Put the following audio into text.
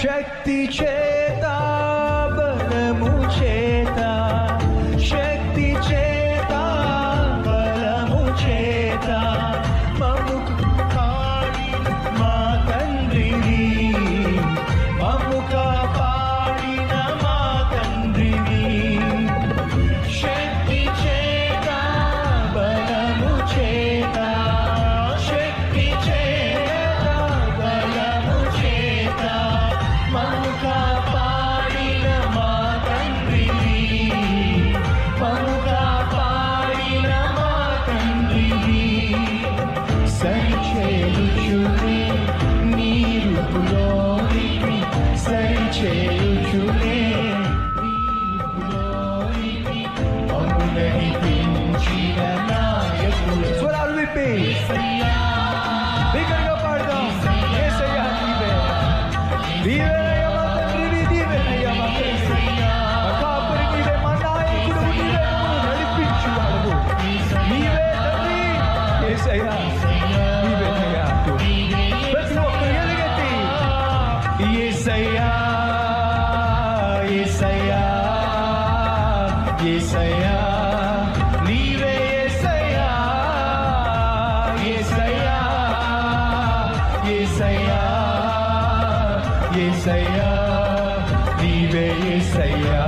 శక్తి చేత బలము చేత శక్తి చేత బలము చేత మమ్ము కాపాడిన మా తండ్రివి మమ్ము కాపాడిన మా తండ్రివి శక్తి చేత బలము చేత శక్తి చేత బలము చేత మమ్ము కాపాడిన మా తండ్రివి మమ్ము కాపాడిన మా తండ్రివి సరిచేయుచునే నీ రూపులోనికి సరిచేయుచునే నీ రూపులోనికి మమ్ము నడిపించిన నాయకుడు స్వరాలు విప్పి బిగ్గరగా పాడదాం యేసయ్యా నీవే నీవేనయ్యా మా తండ్రివి నీవేనయ్యా మా తండ్రి మా కాపరి నీవే మా నాయకుడు నీవే మమ్మల్ని నడిపించువాడు నీవే తండ్రి యేసయ్యా నీవేనయ్యా ప్రతి ఒక్కరు ఎలుగెత్తి యేసయ్యా యేసయ్యా యేసయ్యా నీవే యేసయ్యా యేసయ్యా యేసయ్యా యేసయ్యా నీవే యేసయ్యా